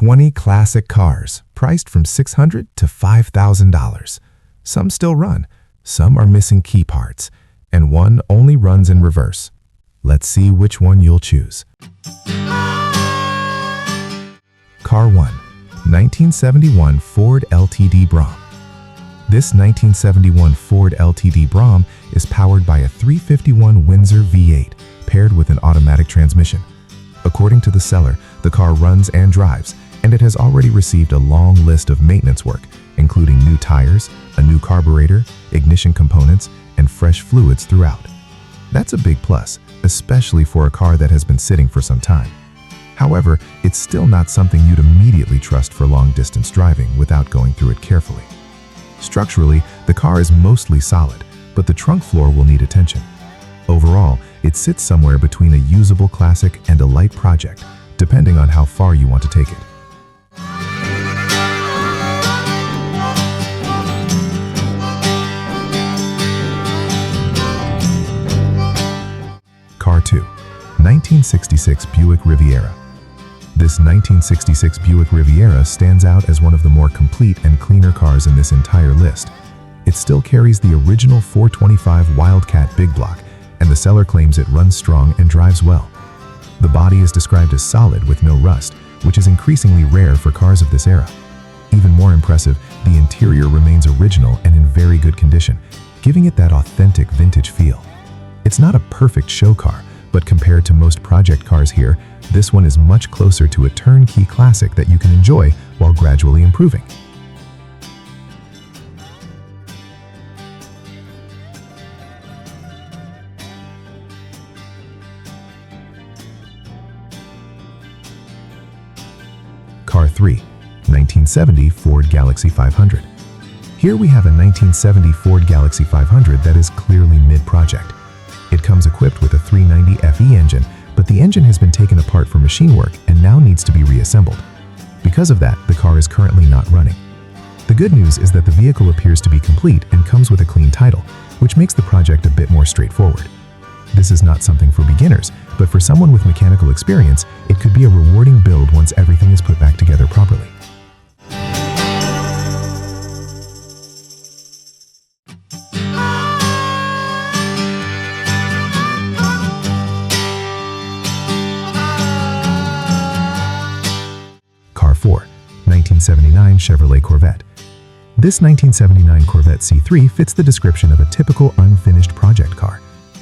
20 classic cars, priced from $600 to $5,000. Some still run, some are missing key parts, and one only runs in reverse. Let's see which one you'll choose. Car 1, 1971 Ford Ltd Brougham. This 1971 Ford Ltd Brougham is powered by a 351 Windsor V8 paired with an automatic transmission. According to the seller, the car runs and drives, and it has already received a long list of maintenance work, including new tires, a new carburetor, ignition components, and fresh fluids throughout. That's a big plus, especially for a car that has been sitting for some time. However, it's still not something you'd immediately trust for long-distance driving without going through it carefully. Structurally, the car is mostly solid, but the trunk floor will need attention. Overall, it sits somewhere between a usable classic and a light project, depending on how far you want to take it. Car 2, 1966 Buick Riviera. This 1966 Buick Riviera stands out as one of the more complete and cleaner cars in this entire list. It still carries the original 425 Wildcat big block, and the seller claims it runs strong and drives well. The body is described as solid with no rust, which is increasingly rare for cars of this era. Even more impressive, the interior remains original and in very good condition, giving it that authentic vintage feel. It's not a perfect show car, but compared to most project cars here, this one is much closer to a turnkey classic that you can enjoy while gradually improving. Car 3, 1970 Ford Galaxy 500. Here we have a 1970 Ford Galaxy 500 that is clearly mid-project. It comes equipped with a 390 FE engine, but the engine has been taken apart for machine work and now needs to be reassembled. Because of that, the car is currently not running. The good news is that the vehicle appears to be complete and comes with a clean title, which makes the project a bit more straightforward. This is not something for beginners, but for someone with mechanical experience, it could be a rewarding build once everything is put back together properly. Car 4, 1979 Chevrolet Corvette. This 1979 Corvette C3 fits the description of a typical unfinished project car.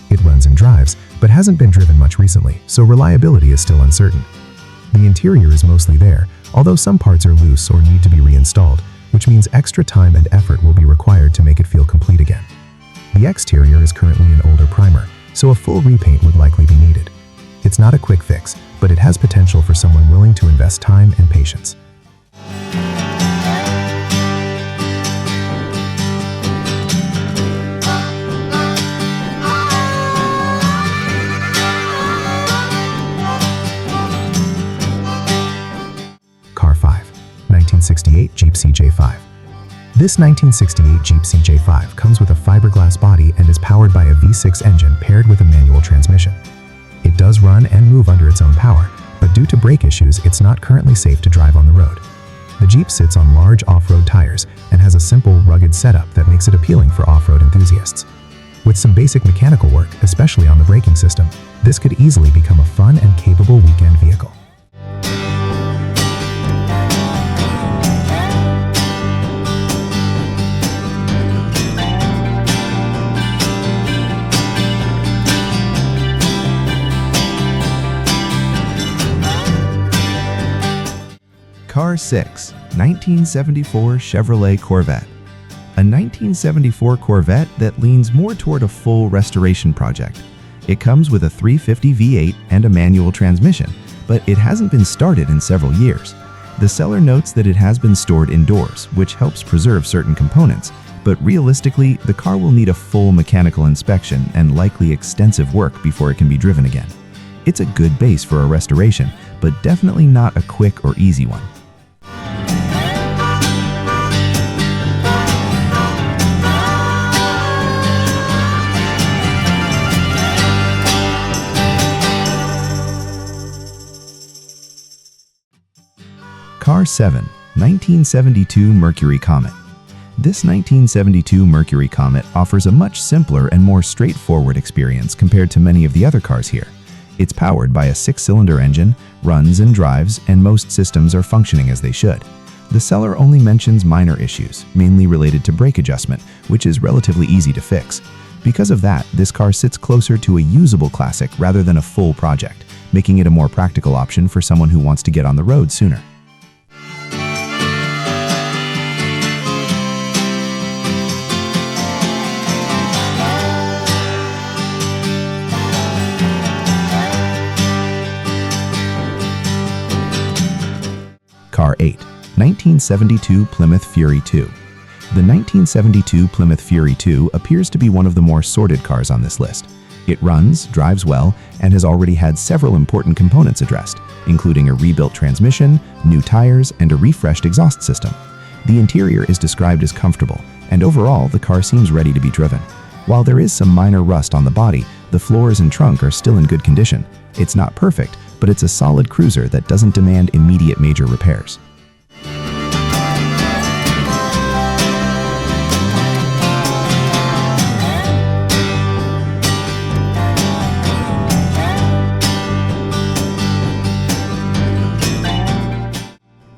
It runs and drives, but hasn't been driven much recently, so reliability is still uncertain. The interior is mostly there, although some parts are loose or need to be reinstalled, which means extra time and effort will be required to make it feel complete again. The exterior is currently an older primer, so a full repaint would likely be needed. It's not a quick fix, but it has potential for someone willing to invest time and patience. Car 5, 1968 Jeep CJ5. This 1968 Jeep CJ5 comes with a fiberglass body and is powered by a V6 engine paired with a manual transmission. It does run and move under its own power, but due to brake issues, it's not currently safe to drive on the road. The Jeep sits on large off-road tires and has a simple, rugged setup that makes it appealing for off-road enthusiasts. With some basic mechanical work, especially on the braking system, this could easily become a fun and capable weekend vehicle. Car 6, 1974 Chevrolet Corvette. A 1974 Corvette that leans more toward a full restoration project. It comes with a 350 V8 and a manual transmission, but it hasn't been started in several years. The seller notes that it has been stored indoors, which helps preserve certain components, but realistically, the car will need a full mechanical inspection and likely extensive work before it can be driven again. It's a good base for a restoration, but definitely not a quick or easy one. Car 7, 1972 Mercury Comet. This 1972 Mercury Comet offers a much simpler and more straightforward experience compared to many of the other cars here. It's powered by a 6-cylinder engine, runs and drives, and most systems are functioning as they should. The seller only mentions minor issues, mainly related to brake adjustment, which is relatively easy to fix. Because of that, this car sits closer to a usable classic rather than a full project, making it a more practical option for someone who wants to get on the road sooner. Car 8, 1972 Plymouth Fury 2. The 1972 Plymouth Fury 2 appears to be one of the more sorted cars on this list. It runs, drives well, and has already had several important components addressed, including a rebuilt transmission, new tires, and a refreshed exhaust system. The interior is described as comfortable, and overall the car seems ready to be driven. While there is some minor rust on the body, the floors and trunk are still in good condition. It's not perfect, but it's a solid cruiser that doesn't demand immediate major repairs.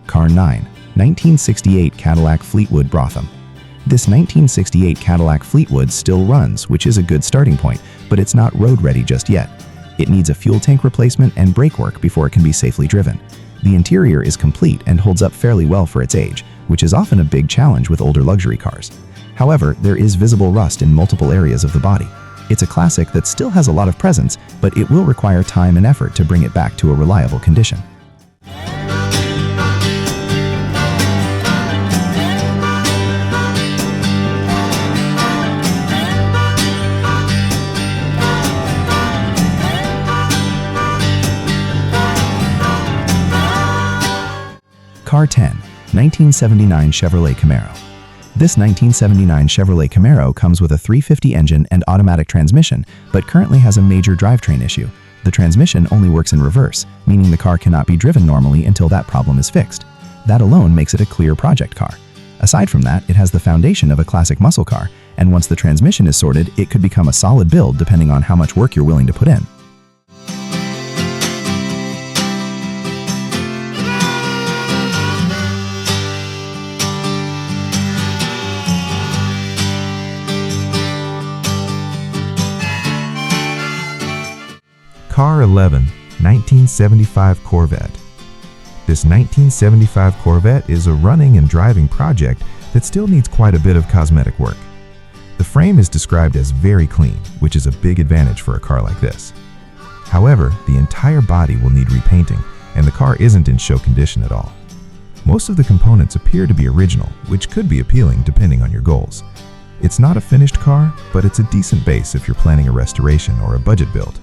Car 9, 1968 Cadillac Fleetwood Brotham. This 1968 Cadillac Fleetwood still runs, which is a good starting point, but it's not road ready just yet. It needs a fuel tank replacement and brake work before it can be safely driven. The interior is complete and holds up fairly well for its age, which is often a big challenge with older luxury cars. However, there is visible rust in multiple areas of the body. It's a classic that still has a lot of presence, but it will require time and effort to bring it back to a reliable condition. Car 10, 1979 Chevrolet Camaro. This 1979 Chevrolet Camaro comes with a 350 engine and automatic transmission, but currently has a major drivetrain issue. The transmission only works in reverse, meaning the car cannot be driven normally until that problem is fixed. That alone makes it a clear project car. Aside from that, it has the foundation of a classic muscle car, and once the transmission is sorted, it could become a solid build depending on how much work you're willing to put in. Car 11, 1975 Corvette. This 1975 Corvette is a running and driving project that still needs quite a bit of cosmetic work. The frame is described as very clean, which is a big advantage for a car like this. However, the entire body will need repainting, and the car isn't in show condition at all. Most of the components appear to be original, which could be appealing depending on your goals. It's not a finished car, but it's a decent base if you're planning a restoration or a budget build.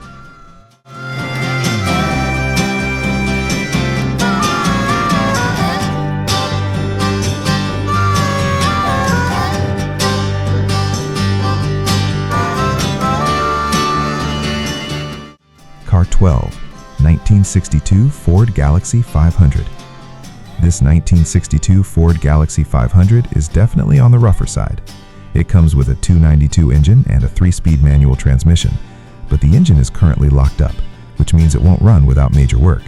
Car 12, 1962 Ford Galaxy 500. This 1962 Ford Galaxy 500 is definitely on the rougher side. It comes with a 292 engine and a 3-speed manual transmission, but the engine is currently locked up, which means it won't run without major work.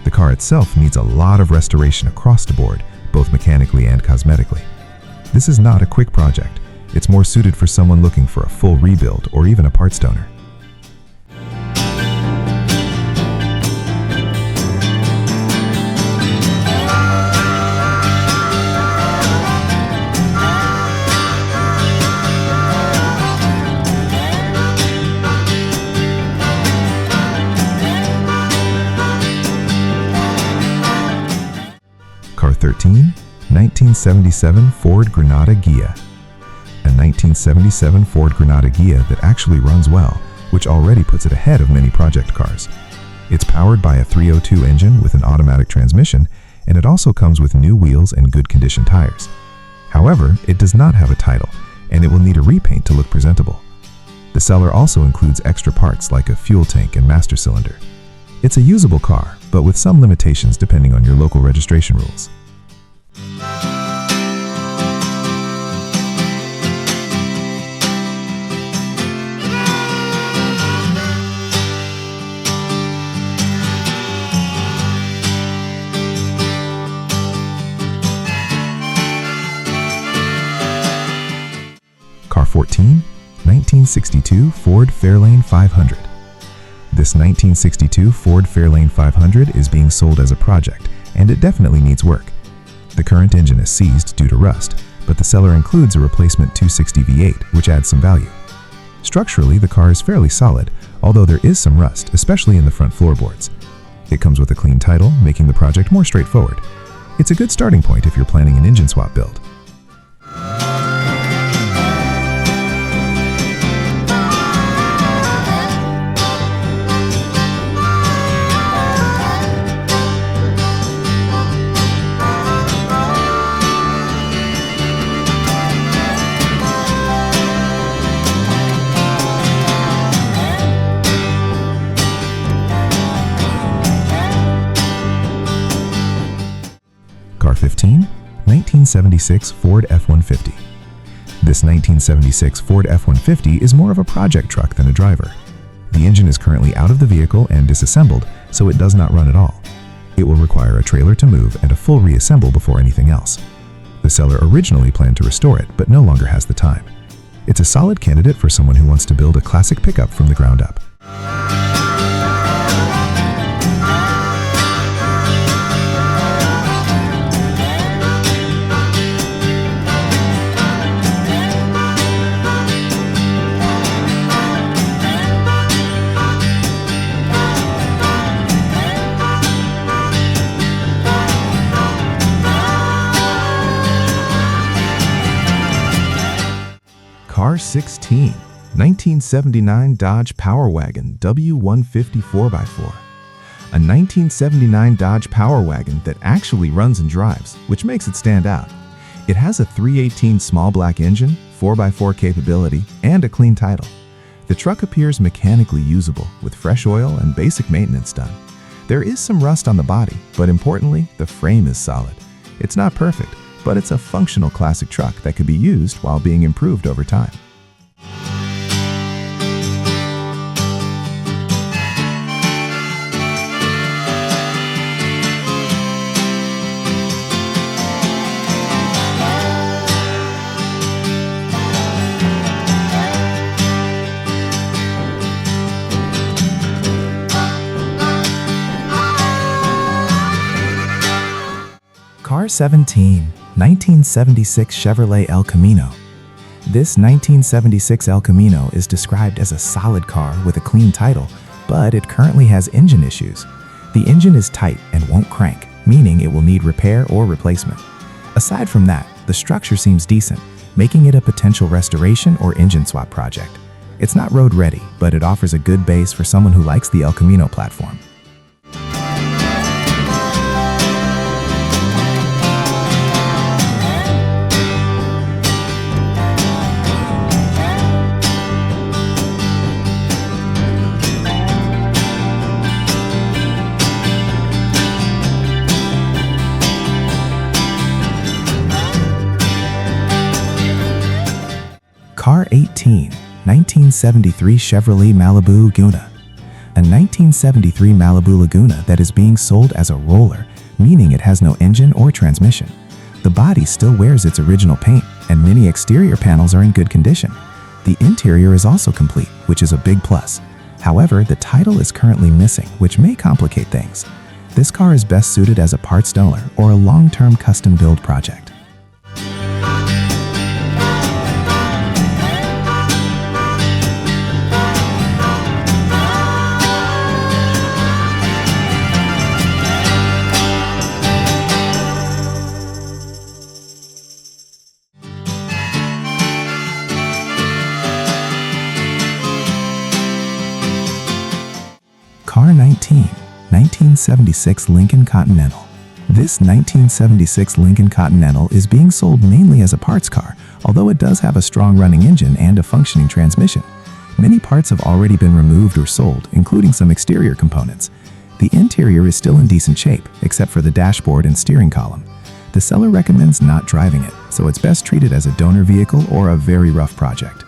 The car itself needs a lot of restoration across the board, both mechanically and cosmetically. This is not a quick project. It's more suited for someone looking for a full rebuild or even a parts donor. Car 13, 1977 Ford Granada Ghia. A 1977 Ford Granada Ghia that actually runs well, which already puts it ahead of many project cars. It's powered by a 302 engine with an automatic transmission, and it also comes with new wheels and good condition tires. However, it does not have a title, and it will need a repaint to look presentable. The seller also includes extra parts like a fuel tank and master cylinder. It's a usable car, but with some limitations depending on your local registration rules. Car 14, 1962 Ford Fairlane 500. This 1962 Ford Fairlane 500 is being sold as a project, and it definitely needs work. The current engine is seized due to rust, but the seller includes a replacement 260 V8, which adds some value. Structurally, the car is fairly solid, although there is some rust, especially in the front floorboards. It comes with a clean title, making the project more straightforward. It's a good starting point if you're planning an engine swap build. Car 15, 1976 Ford F-150. This 1976 Ford F-150 is more of a project truck than a driver. The engine is currently out of the vehicle and disassembled, so it does not run at all. It will require a trailer to move and a full reassemble before anything else. The seller originally planned to restore it, but no longer has the time. It's a solid candidate for someone who wants to build a classic pickup from the ground up. Car 16, 1979 Dodge Power Wagon W150 4x4. A 1979 Dodge Power Wagon that actually runs and drives, which makes it stand out. It has a 318 small black engine, 4x4 capability, and a clean title. The truck appears mechanically usable with fresh oil and basic maintenance done. There is some rust on the body, but importantly, the frame is solid. It's not perfect, but it's a functional classic truck that could be used while being improved over time. Car 17, 1976 Chevrolet El Camino. This 1976 El Camino is described as a solid car with a clean title, but it currently has engine issues. The engine is tight and won't crank, meaning it will need repair or replacement. Aside from that, the structure seems decent, making it a potential restoration or engine swap project. It's not road ready, but it offers a good base for someone who likes the El Camino platform. Car 18, 1973 Chevrolet Malibu Laguna. A 1973 Malibu Laguna that is being sold as a roller, meaning it has no engine or transmission. The body still wears its original paint, and many exterior panels are in good condition. The interior is also complete, which is a big plus. However, the title is currently missing, which may complicate things. This car is best suited as a parts donor or a long-term custom build project. Car 19, 1976 Lincoln Continental. This 1976 Lincoln Continental is being sold mainly as a parts car, although it does have a strong running engine and a functioning transmission. Many parts have already been removed or sold, including some exterior components. The interior is still in decent shape, except for the dashboard and steering column. The seller recommends not driving it, so it's best treated as a donor vehicle or a very rough project.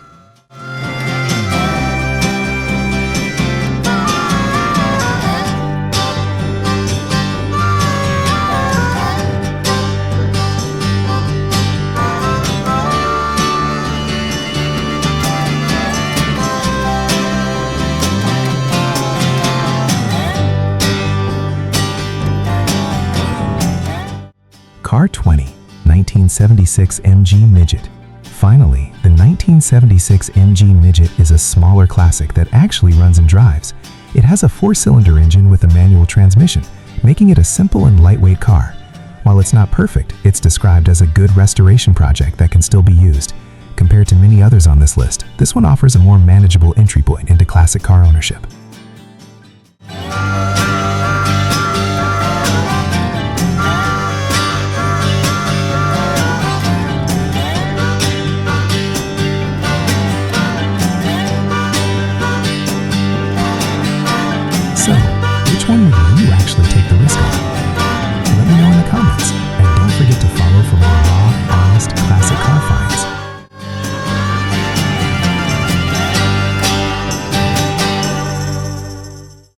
Car 20, 1976 MG Midget. Finally, the 1976 MG Midget is a smaller classic that actually runs and drives. It has a 4-cylinder engine with a manual transmission, making it a simple and lightweight car. While it's not perfect, it's described as a good restoration project that can still be used. Compared to many others on this list, this one offers a more manageable entry point into classic car ownership.